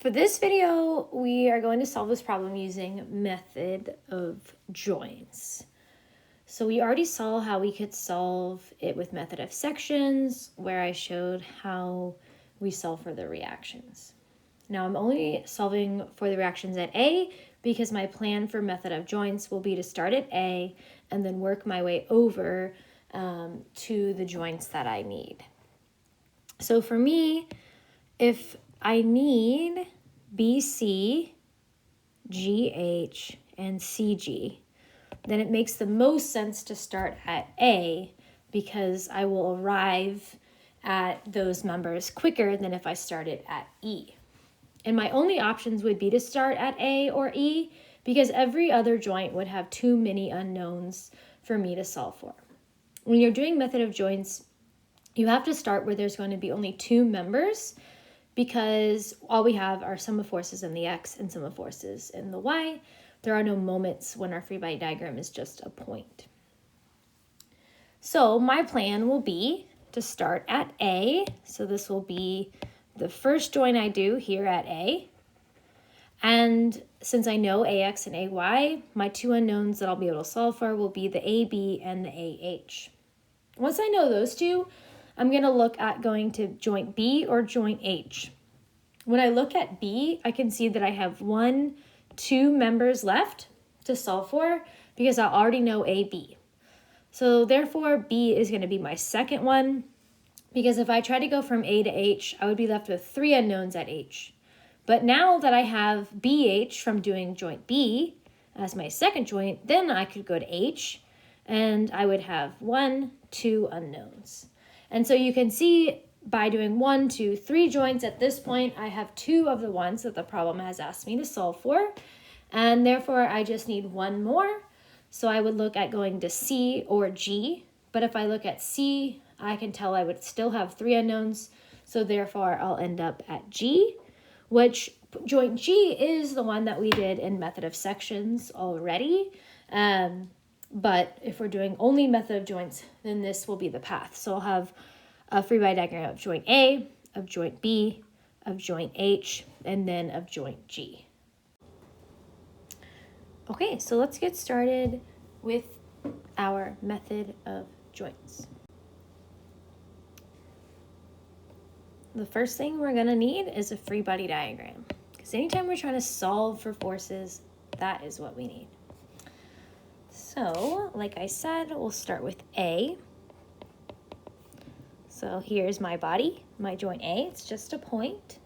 For this video, we are going to solve this problem using method of joins. So we already saw how we could solve it with method of sections, where I showed how we solve for the reactions. Now I'm only solving for the reactions at A because my plan for method of joints will be to start at A and then work my way over to the joints that I need. So for me, if I need BC, GH, and CG, then it makes the most sense to start at A because I will arrive at those numbers quicker than if I started at E. And my only options would be to start at A or E because every other joint would have too many unknowns for me to solve for. When you're doing method of joints, you have to start where there's going to be only two members because all we have are sum of forces in the X and sum of forces in the Y. There are no moments when our free body diagram is just a point. So my plan will be to start at A. So this will be the first joint I do here at A. And since I know AX and AY, my two unknowns that I'll be able to solve for will be the AB and the AH. Once I know those two, I'm going to look at going to joint B or joint H. When I look at B, I can see that I have 2 members left to solve for because I already know AB. So therefore, B is going to be my second one because if I try to go from A to H, I would be left with 3 unknowns at H. But now that I have BH from doing joint B as my second joint, then I could go to H and I would have 2 unknowns. And so you can see by doing 1, 2, 3 joints at this point, I have 2 of the ones that the problem has asked me to solve for. And therefore, I just need 1 more. So I would look at going to C or G. But if I look at C, I can tell I would still have 3 unknowns. So therefore, I'll end up at G, which joint G is the one that we did in method of sections already. But if we're doing only method of joints, then this will be the path. So I'll have a free body diagram of joint A, of joint B, of joint H, and then of joint G. Okay, so let's get started with our method of joints. The first thing we're going to need is a free body diagram, because anytime we're trying to solve for forces, that is what we need. So, like I said, we'll start with A. So here's my body, my joint A. It's just a point.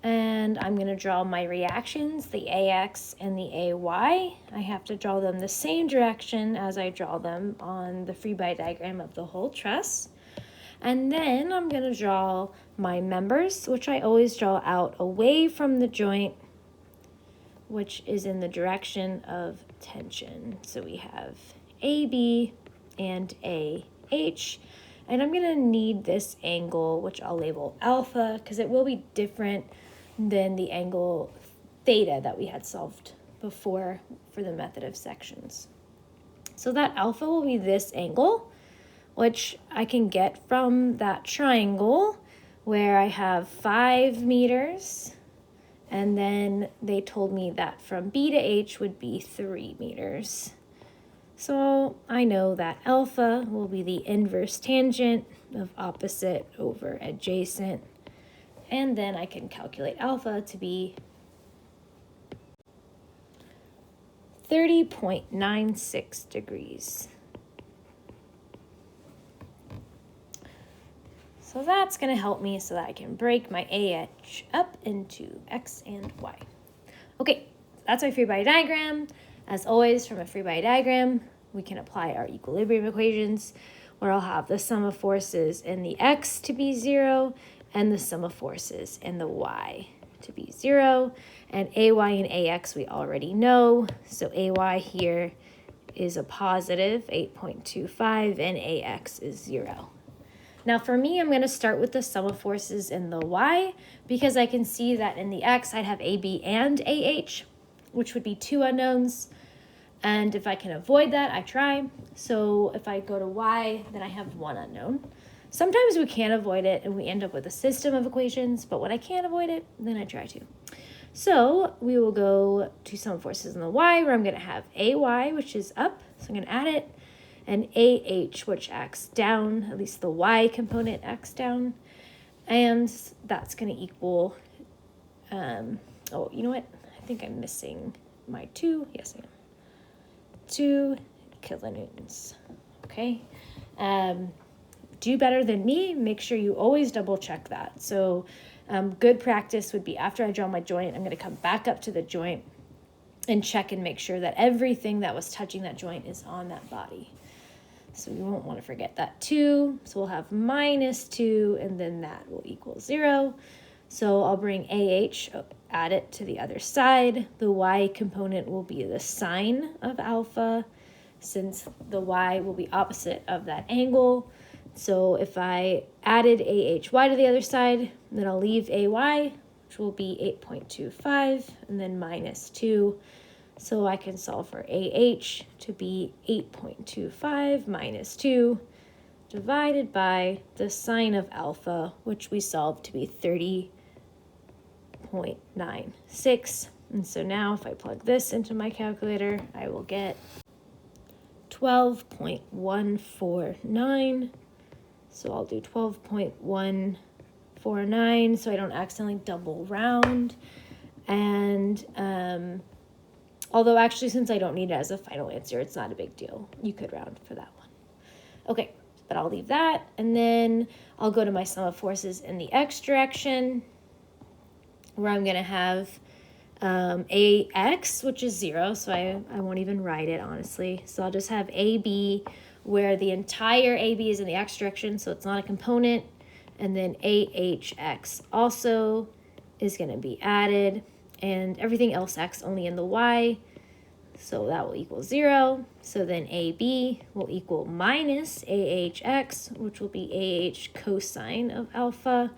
And I'm going to draw my reactions, the AX and the AY. I have to draw them the same direction as I draw them on the free body diagram of the whole truss. And then I'm going to draw my members, which I always draw out away from the joint, which is in the direction of tension. So we have AB and AH. And I'm going to need this angle, which I'll label alpha, because it will be different than the angle theta that we had solved before for the method of sections. So that alpha will be this angle, which I can get from that triangle where I have 5 meters, and then they told me that from B to H would be 3 meters. So I know that alpha will be the inverse tangent of opposite over adjacent, and then I can calculate alpha to be 30.96 degrees. So that's going to help me so that I can break my AH up into X and Y. Okay, that's my free body diagram. As always, from a free body diagram, we can apply our equilibrium equations, where I'll have the sum of forces in the X to be 0 and the sum of forces in the Y to be 0. And AY and AX we already know. So AY here is a positive 8.25 and AX is 0. Now for me, I'm going to start with the sum of forces in the Y because I can see that in the X I'd have AB and AH, which would be 2 unknowns. And if I can avoid that, I try. So if I go to Y, then I have 1 unknown. Sometimes we can't avoid it and we end up with a system of equations, but when I can't avoid it, then I try to. So we will go to sum of forces in the y, where I'm going to have AY, which is up, so I'm going to add it, and AH, which acts down, at least the y component acts down, and that's going to equal, oh, you know what? I think I'm missing my 2. Yes, I am. 2 kilonewtons. Okay. Do better than me. Make sure you always double check that. So good practice would be after I draw my joint, I'm going to come back up to the joint and check and make sure that everything that was touching that joint is on that body. So we won't want to forget that 2. So we'll have minus 2, and then that will equal 0. So I'll bring AH, add it to the other side. The y component will be the sine of alpha, since the y will be opposite of that angle. So if I added AHY to the other side, then I'll leave AY, which will be 8.25, and then minus 2. So I can solve for AH to be 8.25 minus 2 divided by the sine of alpha, which we solved to be 30.96. And so now if I plug this into my calculator, I will get 12.149. So I'll do 12.149 so I don't accidentally double round. And although actually, since I don't need it as a final answer, it's not a big deal. You could round for that one. Okay, but I'll leave that. And then I'll go to my sum of forces in the x direction, where I'm going to have AX, which is 0, so I won't even write it, honestly. So I'll just have AB, where the entire AB is in the x direction, so it's not a component. And then AHX also is going to be added, and everything else acts only in the y, so that will equal 0. So then AB will equal minus AHX, which will be AH cosine of alpha.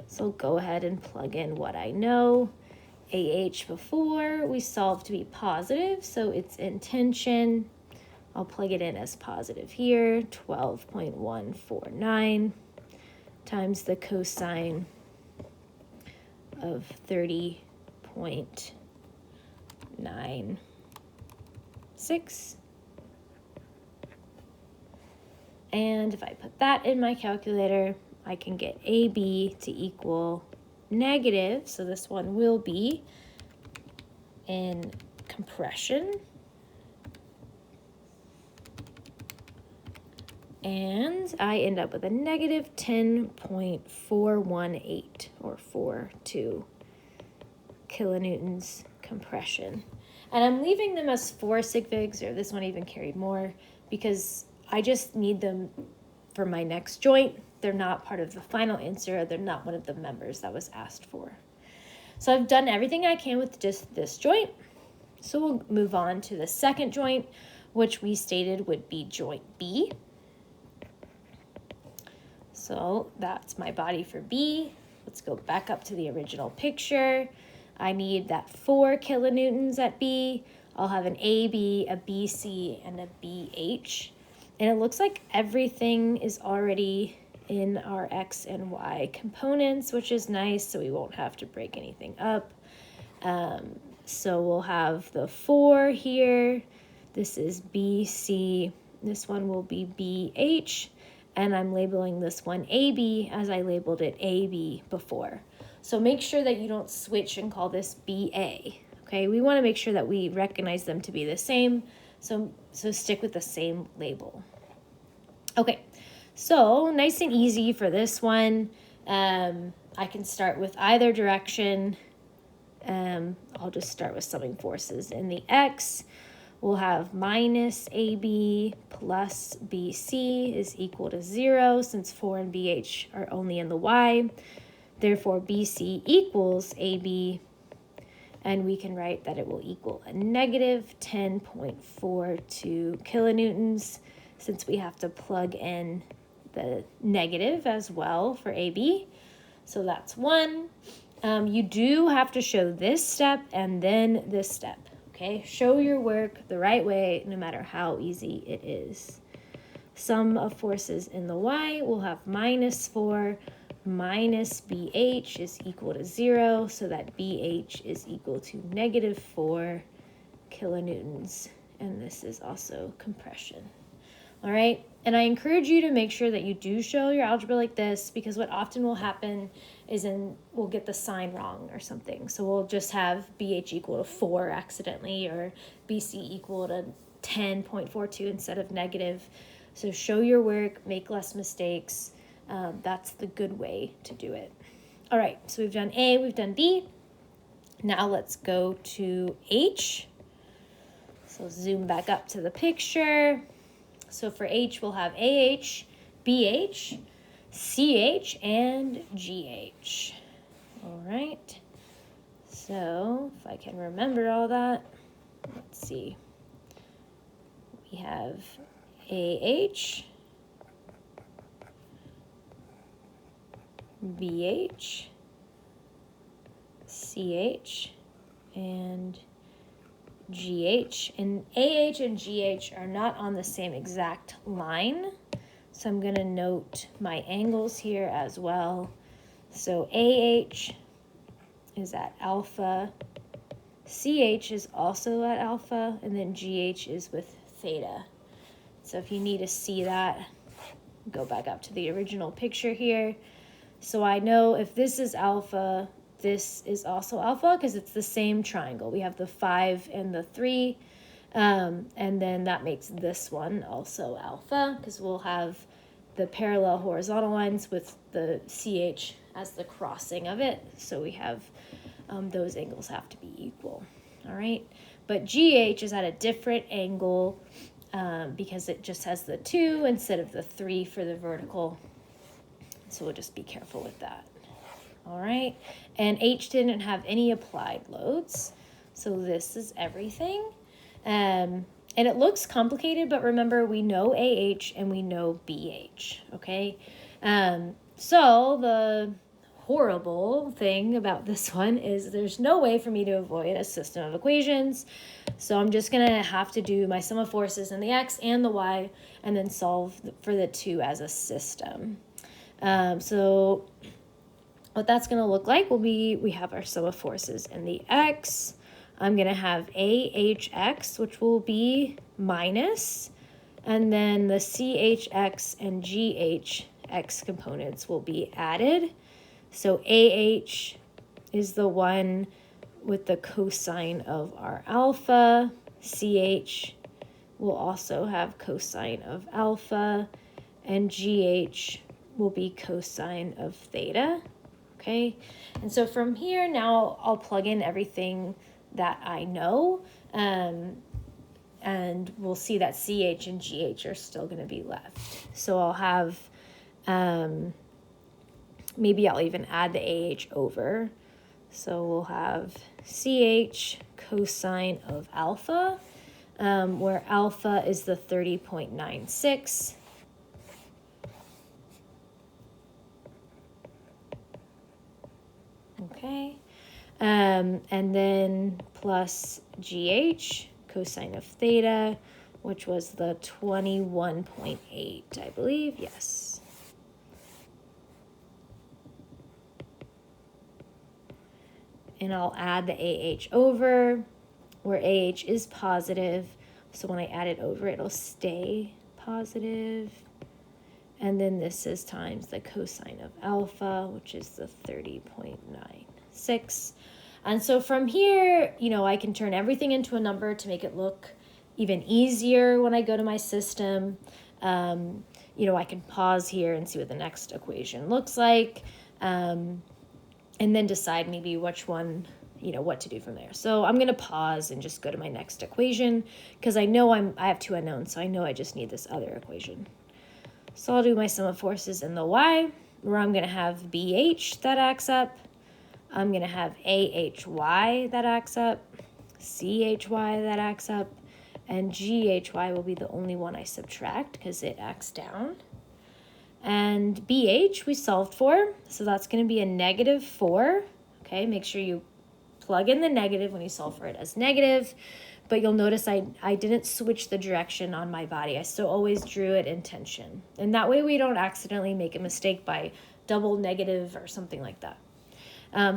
So I'll go ahead and plug in what I know. AH before we solved to be positive, so it's in tension. I'll plug it in as positive here, 12.149 times the cosine of 30.96. And if I put that in my calculator, I can get AB to equal negative, so this one will be in compression, and I end up with a negative 10.418 or 42 kilonewtons compression. And I'm leaving them as 4 sig figs, or this one even carried more, because I just need them for my next joint. They're not part of the final answer. They're not one of the members that was asked for. So I've done everything I can with just this joint. So we'll move on to the second joint, which we stated would be joint B. So that's my body for B. Let's go back up to the original picture. I need that 4 kilonewtons at B. I'll have an AB, a BC, and a BH. And it looks like everything is already in our X and Y components, which is nice, so we won't have to break anything up. So we'll have the 4 here. This is BC. This one will be BH. And I'm labeling this one AB as I labeled it AB before. So make sure that you don't switch and call this BA. Okay, we want to make sure that we recognize them to be the same. So stick with the same label. Okay, so nice and easy for this one. I can start with either direction. I'll just start with summing forces. In the X, we'll have minus AB plus BC is equal to 0, since 4 and BH are only in the Y. Therefore, BC equals AB, and we can write that it will equal a negative 10.42 kilonewtons, since we have to plug in the negative as well for AB. So that's 1. You do have to show this step and then this step, okay? Show your work the right way, no matter how easy it is. Sum of forces in the y, we'll have -4 minus BH is equal to 0, so that BH is equal to -4 kilonewtons. And this is also compression. All right, and I encourage you to make sure that you do show your algebra like this, because what often will happen is we'll get the sign wrong or something. So we'll just have BH equal to 4 accidentally, or BC equal to 10.42 instead of negative. So show your work, make less mistakes. That's the good way to do it. All right, so we've done A, we've done B. Now let's go to H. So zoom back up to the picture. So for H, we'll have AH, BH, CH, and GH. All right. So if I can remember all that, let's see. We have AH, BH, CH, and GH, and AH and GH are not on the same exact line, so I'm going to note my angles here as well. So AH is at alpha, CH is also at alpha, and then GH is with theta. So if you need to see that, go back up to the original picture here. So I know if this is alpha, this is also alpha because it's the same triangle. We have the 5 and the 3, and then that makes this one also alpha because we'll have the parallel horizontal lines with the CH as the crossing of it. So we have those angles have to be equal. All right, but GH is at a different angle because it just has the 2 instead of the 3 for the vertical. So we'll just be careful with that. All right, and H didn't have any applied loads, so this is everything. And it looks complicated, but remember we know AH and we know BH, okay? So the horrible thing about this one is there's no way for me to avoid a system of equations, so I'm just gonna have to do my sum of forces in the X and the Y and then solve for the 2 as a system. So what that's going to look like will be, we have our sum of forces in the X. I'm going to have AHX, which will be minus, and then the CHX and GHX components will be added. So AH is the one with the cosine of our alpha. CH will also have cosine of alpha, and GH will be cosine of theta. Okay, and so from here now I'll plug in everything that I know, and we'll see that CH and GH are still going to be left. So I'll have, maybe I'll even add the AH over. So we'll have CH cosine of alpha, where alpha is the 30.96. Okay, and then plus GH, cosine of theta, which was the 21.8, I believe, yes. And I'll add the AH over, where AH is positive, so when I add it over, it'll stay positive. And then this is times the cosine of alpha, which is the 30.96. And so from here, you know, I can turn everything into a number to make it look even easier when I go to my system. You know, I can pause here and see what the next equation looks like, and then decide maybe which one, you know, what to do from there. So I'm going to pause and just go to my next equation because I know I have 2 unknowns, so I know I just need this other equation. So I'll do my sum of forces in the Y, where I'm going to have BH that acts up. I'm going to have AHY that acts up, CHY that acts up, and GHY will be the only one I subtract because it acts down. And BH we solved for, so that's going to be a -4. Okay, make sure you plug in the negative when you solve for it as negative. but you'll notice I didn't switch the direction on my body. I still always drew it in tension. And that way we don't accidentally make a mistake by double negative or something like that.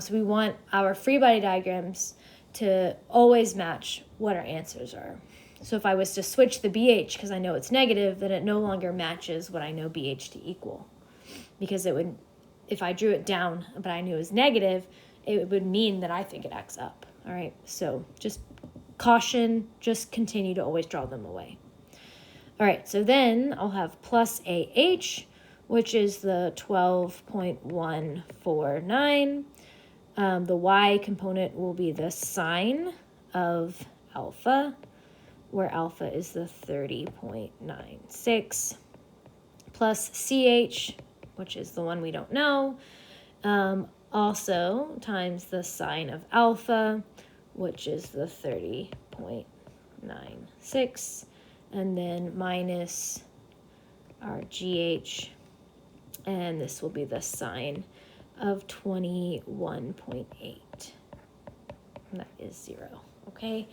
So we want our free body diagrams to always match what our answers are. So if I was to switch the BH because I know it's negative, then it no longer matches what I know BH to equal. Because it would, if I drew it down but I knew it was negative, it would mean that I think it acts up. All right, so just caution, just continue to always draw them away. All right, so then I'll have plus AH, which is the 12.149. The Y component will be the sine of alpha, where alpha is the 30.96, plus CH, which is the one we don't know, also times the sine of alpha, which is the 30.96, and then minus our GH, and this will be the sine of 21.8. And that is 0. Okay.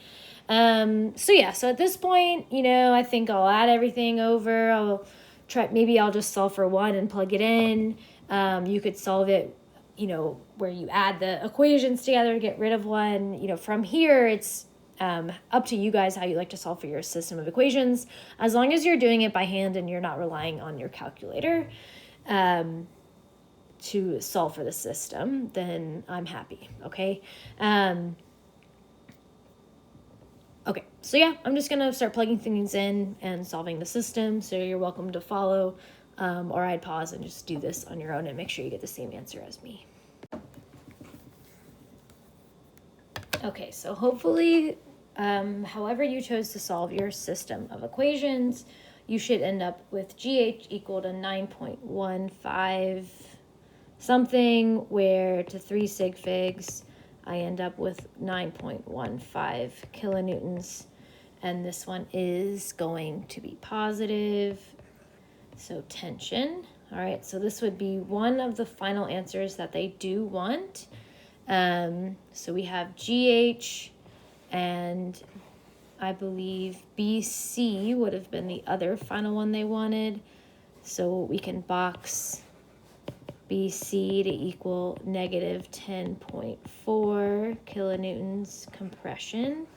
So at this point, I think I'll add everything over. Maybe I'll just solve for 1 and plug it in. You could solve it, where you add the equations together, get rid of 1. From here, it's up to you guys how you like to solve for your system of equations. As long as you're doing it by hand and you're not relying on your calculator to solve for the system, then I'm happy. Okay. Okay, so yeah, I'm just gonna start plugging things in and solving the system. So you're welcome to follow, or I'd pause and just do this on your own and make sure you get the same answer as me. Okay, so hopefully, however you chose to solve your system of equations, you should end up with GH equal to 9.15 something, where to 3 sig figs, I end up with 9.15 kilonewtons, and this one is going to be positive, so tension. All right, so this would be one of the final answers that they do want. So we have GH, and I believe BC would have been the other final one they wanted, so we can box BC to equal negative 10.4 kilonewtons compression.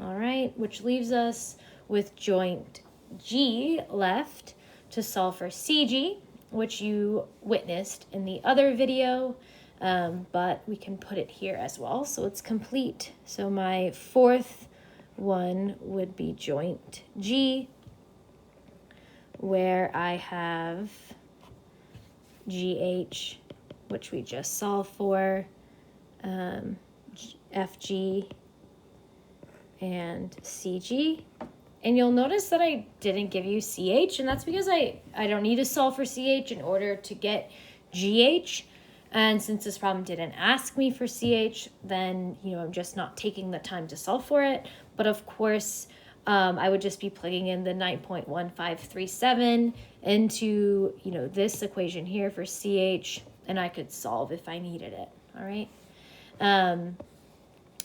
All right, which leaves us with joint G left to solve for CG, which you witnessed in the other video, but we can put it here as well, so it's complete. So my fourth one would be joint G, where I have GH, which we just solved for, FG, and CG. And you'll notice that I didn't give you CH, and that's because I don't need to solve for CH in order to get GH. And since this problem didn't ask me for CH, then, I'm just not taking the time to solve for it. But of course, I would just be plugging in the 9.1537 into, this equation here for CH, and I could solve if I needed it. All right.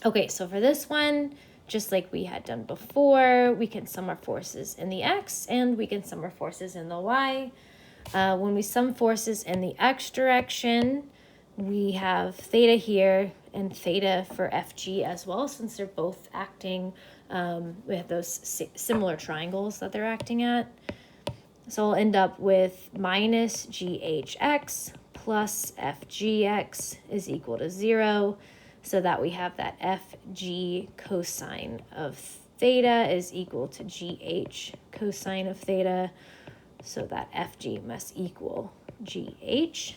Okay, so for this one, just like we had done before, we can sum our forces in the X and we can sum our forces in the Y. When we sum forces in the X direction, we have theta here and theta for FG as well, since they're both acting, we have those similar triangles that they're acting at. So I'll end up with minus GHX plus FGX is equal to 0, so that we have that FG cosine of theta is equal to GH cosine of theta, so that FG must equal GH.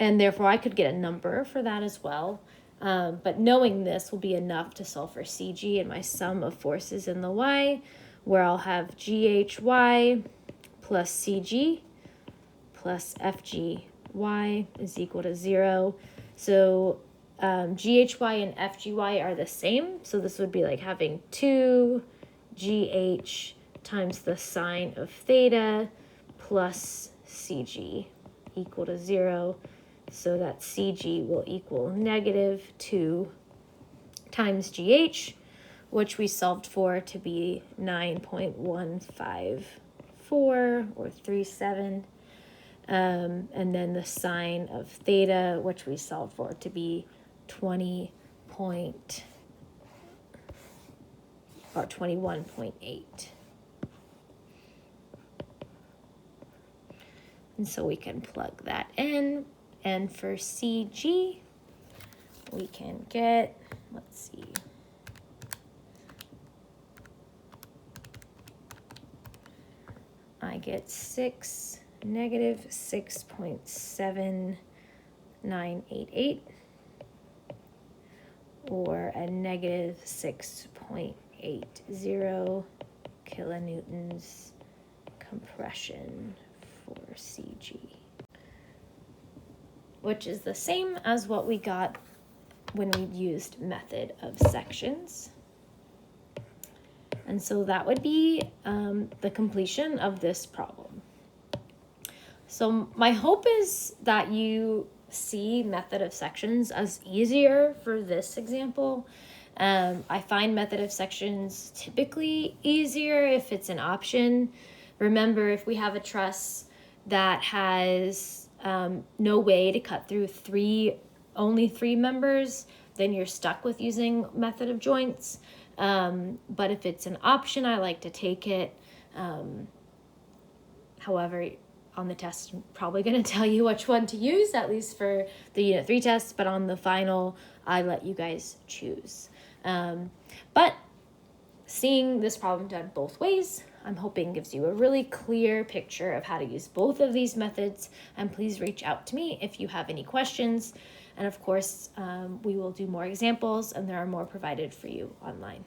And therefore I could get a number for that as well. But knowing this will be enough to solve for CG and my sum of forces in the Y, where I'll have GHY plus CG plus FGY is equal to 0. So GHY and FGY are the same. So this would be like having 2 GH times the sine of theta plus CG equal to 0. So that CG will equal negative 2 times GH, which we solved for to be 9.154 or 37. And then the sine of theta, which we solved for to be 21.8. And so we can plug that in. And for CG, we can get, let's see, I get negative 6.7988, or a negative 6.80 kilonewtons compression for CG, which is the same as what we got when we used method of sections. And so that would be the completion of this problem. So my hope is that you see method of sections as easier for this example. I find method of sections typically easier if it's an option. Remember, if we have a truss that has no way to cut through only three members, then you're stuck with using method of joints. But if it's an option, I like to take it. However, on the test, I'm probably going to tell you which one to use, at least for the Unit 3 test, but on the final, I let you guys choose. But seeing this problem done both ways, I'm hoping gives you a really clear picture of how to use both of these methods, and please reach out to me if you have any questions. And of course, we will do more examples, and there are more provided for you online.